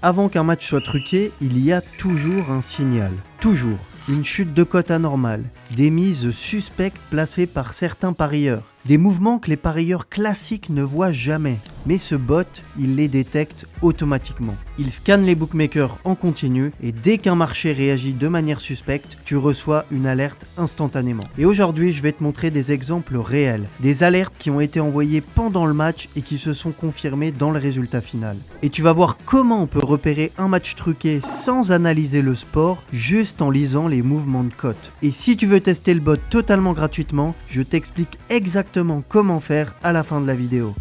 Avant qu'un match soit truqué, il y a toujours un signal. Toujours. Une chute de cote anormale, des mises suspectes placées par certains parieurs, des mouvements que les parieurs classiques ne voient jamais. Mais ce bot, il les détecte automatiquement. Il scanne les bookmakers en continu et dès qu'un marché réagit de manière suspecte, tu reçois une alerte instantanément. Et aujourd'hui, je vais te montrer des exemples réels, des alertes qui ont été envoyées pendant le match et qui se sont confirmées dans le résultat final. Et tu vas voir comment on peut repérer un match truqué sans analyser le sport, juste en lisant les mouvements de cote. Et si tu veux tester le bot totalement gratuitement, je t'explique exactement comment faire à la fin de la vidéo.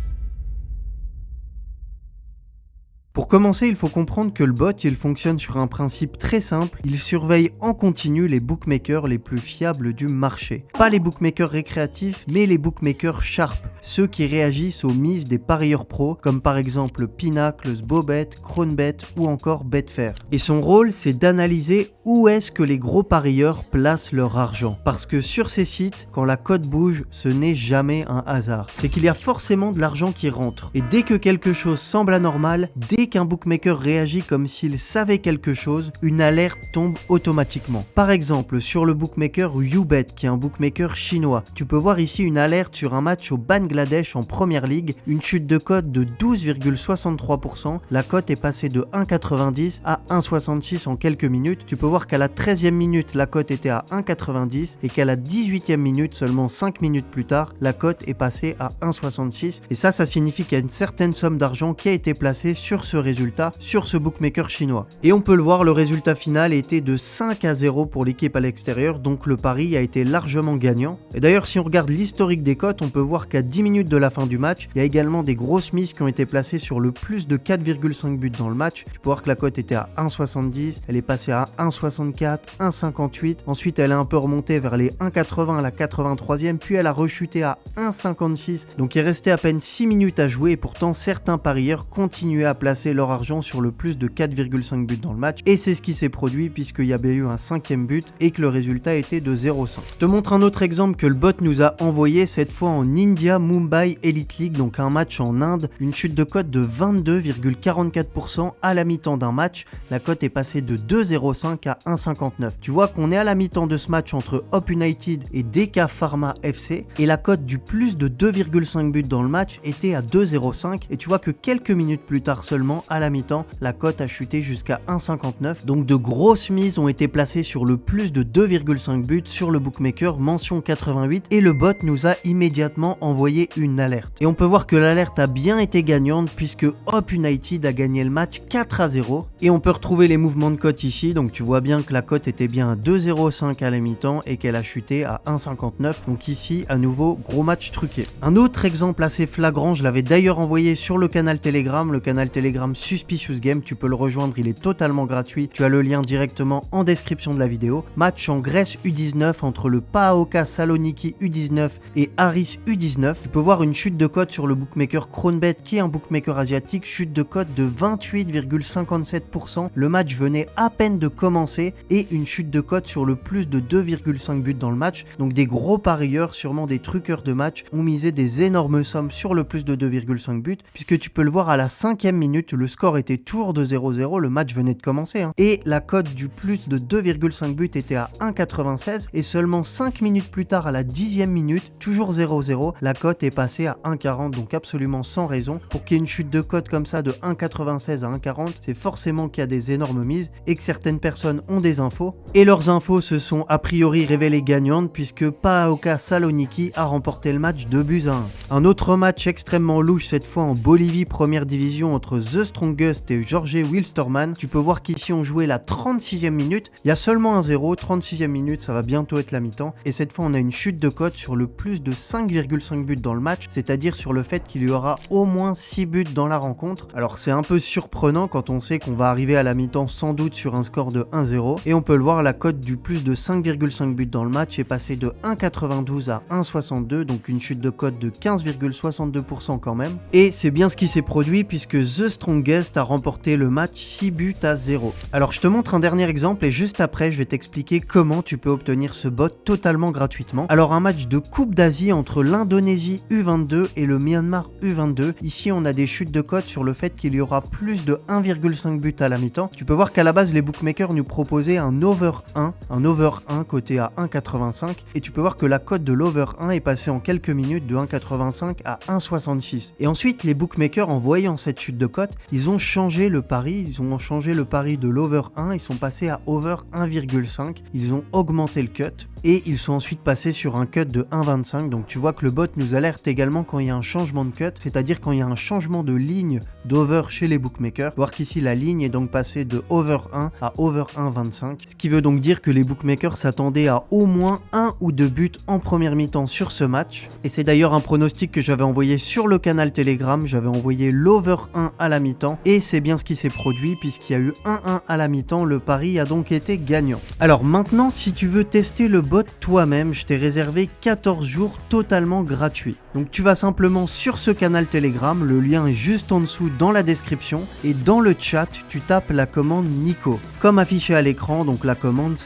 Pour commencer, il faut comprendre que le bot, il fonctionne sur un principe très simple. Il surveille en continu les bookmakers les plus fiables du marché. Pas les bookmakers récréatifs, mais les bookmakers sharp. Ceux qui réagissent aux mises des parieurs pros, comme par exemple Pinnacle, Sbobet, Cronbet ou encore Betfair. Et son rôle, c'est d'analyser où est-ce que les gros parieurs placent leur argent. Parce que sur ces sites, quand la cote bouge, ce n'est jamais un hasard. C'est qu'il y a forcément de l'argent qui rentre. Et dès que quelque chose semble anormal, dès qu'un bookmaker réagit comme s'il savait quelque chose, une alerte tombe automatiquement. Par exemple, sur le bookmaker YouBet, qui est un bookmaker chinois, tu peux voir ici une alerte sur un match au Bangladesh en première ligue, une chute de cote de 12,63%, la cote est passée de 1,90 à 1,66 en quelques minutes. Tu peux voir qu'à la 13e minute, la cote était à 1,90 et qu'à la 18e minute, seulement 5 minutes plus tard, la cote est passée à 1,66 et ça signifie qu'il y a une certaine somme d'argent qui a été placée sur ce résultat, sur ce bookmaker chinois. Et on peut le voir, le résultat final était de 5-0 pour l'équipe à l'extérieur, donc le pari a été largement gagnant. Et d'ailleurs, si on regarde l'historique des cotes, on peut voir qu'à 10 minutes de la fin du match, il y a également des grosses mises qui ont été placées sur le plus de 4,5 buts dans le match. Tu peux voir que la cote était à 1,70, elle est passée à 1,64, 1,58, ensuite elle est un peu remontée vers les 1,80 à la 83e, puis elle a rechuté à 1,56, donc il restait à peine 6 minutes à jouer et pourtant certains parieurs continuaient à placer leur argent sur le plus de 4,5 buts dans le match et c'est ce qui s'est produit puisqu'il y avait eu un 5e but et que le résultat était de 0,5. Je te montre un autre exemple que le bot nous a envoyé, cette fois en India Mumbai Elite League, donc un match en Inde, une chute de cote de 22,44% à la mi-temps d'un match, la cote est passée de 2,05 à 1,59. Tu vois qu'on est à la mi-temps de ce match entre Hope United et DK Pharma FC et la cote du plus de 2,5 buts dans le match était à 2,05 et tu vois que quelques minutes plus tard seulement, à la mi-temps, la cote a chuté jusqu'à 1,59. Donc de grosses mises ont été placées sur le plus de 2,5 buts sur le bookmaker mention 88 et le bot nous a immédiatement envoyé une alerte. Et on peut voir que l'alerte a bien été gagnante puisque Hope United a gagné le match 4-0 et on peut retrouver les mouvements de cote ici. Donc tu vois bien que la cote était bien à 2,05 à la mi-temps et qu'elle a chuté à 1,59. Donc ici à nouveau gros match truqué. Un autre exemple assez flagrant, je l'avais d'ailleurs envoyé sur le canal Telegram Suspicious Game, tu peux le rejoindre, il est totalement gratuit, tu as le lien directement en description de la vidéo. Match en Grèce U19 entre le PAOK Saloniki U19 et Aris U19, tu peux voir une chute de cote sur le bookmaker Cronbet qui est un bookmaker asiatique, chute de cote de 28,57%, le match venait à peine de commencer et une chute de cote sur le plus de 2,5 buts dans le match, donc des gros parieurs, sûrement des truqueurs de match, ont misé des énormes sommes sur le plus de 2,5 buts, puisque tu peux le voir à la 5e minute, le score était toujours de 0-0, le match venait de commencer, et la cote du plus de 2,5 buts était à 1,96 et seulement 5 minutes plus tard à la 10e minute, toujours 0-0, la cote est passée à 1,40, donc absolument sans raison. Pour qu'il y ait une chute de cote comme ça de 1,96 à 1,40, c'est forcément qu'il y a des énormes mises et que certaines personnes ont des infos et leurs infos se sont a priori révélées gagnantes puisque PAOK Saloniki a remporté le match 2-1. Un autre match extrêmement louche, cette fois en Bolivie première division entre The Strongest et Jorge Wilstermann. Tu peux voir qu'ici on jouait la 36e minute, il y a seulement un 0, 36e minute, ça va bientôt être la mi-temps et cette fois on a une chute de cote sur le plus de 5,5 buts dans le match, c'est-à-dire sur le fait qu'il y aura au moins 6 buts dans la rencontre. Alors c'est un peu surprenant quand on sait qu'on va arriver à la mi-temps sans doute sur un score de 1-0 et on peut le voir, la cote du plus de 5,5 buts dans le match est passée de 1,92 à 1,62, donc une chute de cote de 15,62% quand même. Et c'est bien ce qui s'est produit puisque The Strongest a remporté le match 6 buts à 0. Alors je te montre un dernier exemple et juste après je vais t'expliquer comment tu peux obtenir ce bot totalement gratuitement. Alors un match de Coupe d'Asie entre l'Indonésie U22 et le Myanmar U22. Ici on a des chutes de cote sur le fait qu'il y aura plus de 1,5 but à la mi-temps. Tu peux voir qu'à la base les bookmakers nous proposaient un over 1 coté à 1,85 et tu peux voir que la cote de l'over 1 est passée en quelques minutes de 1,85 à 1,66. Et ensuite les bookmakers, en voyant cette chute de cote, ils ont changé le pari, de l'over 1, ils sont passés à over 1,5, ils ont augmenté le cut et ils sont ensuite passés sur un cut de 1,25. Donc tu vois que le bot nous alerte également quand il y a un changement de cut, c'est-à-dire quand il y a un changement de ligne d'over chez les bookmakers. Voir qu'ici la ligne est donc passée de over 1 à over 1,25, ce qui veut donc dire que les bookmakers s'attendaient à au moins 1 ou 2 buts en première mi-temps sur ce match. Et c'est d'ailleurs un pronostic que j'avais envoyé sur le canal Telegram, j'avais envoyé l'over 1 à la mi-temps et c'est bien ce qui s'est produit puisqu'il y a eu 1-1 à la mi-temps, le pari a donc été gagnant. Alors maintenant, si tu veux tester le bot toi-même, je t'ai réservé 14 jours totalement gratuits. Donc tu vas simplement sur ce canal Telegram, le lien est juste en dessous dans la description et dans le chat, tu tapes la commande Nico, comme affiché à l'écran, donc la commande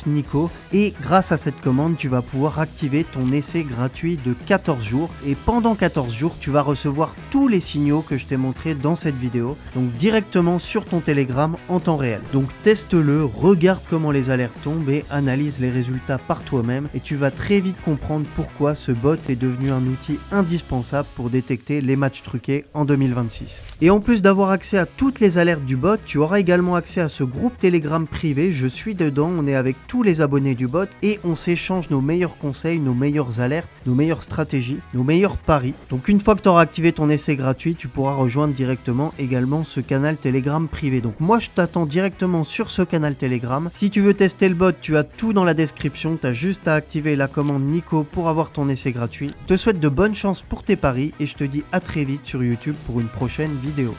/Nico, et grâce à cette commande, tu vas pouvoir activer ton essai gratuit de 14 jours et pendant 14 jours, tu vas recevoir tous les signaux que je t'ai montrés dans cette vidéo, donc directement sur ton Telegram en temps réel. Donc teste-le, regarde comment les alertes tombent et analyse les résultats par toi-même et tu vas très vite comprendre pourquoi ce bot est devenu un outil indispensable pour détecter les matchs truqués en 2026. Et en plus d'avoir accès à toutes les alertes du bot, tu auras également accès à ce groupe Telegram privé, je suis dedans, on est avec tous les abonnés du bot et on s'échange nos meilleurs conseils, nos meilleures alertes, nos meilleures stratégies, nos meilleurs paris. Donc une fois que tu auras activé ton essai gratuit, tu pourras rejoindre directement également ce canal Telegram privé. Donc moi je t'attends directement sur ce canal Telegram. Si tu veux tester le bot, tu as tout dans la description, tu as juste à activer la commande Nico pour avoir ton essai gratuit. Je te souhaite de bonnes chances pour tes paris et je te dis à très vite sur YouTube pour une prochaine vidéo.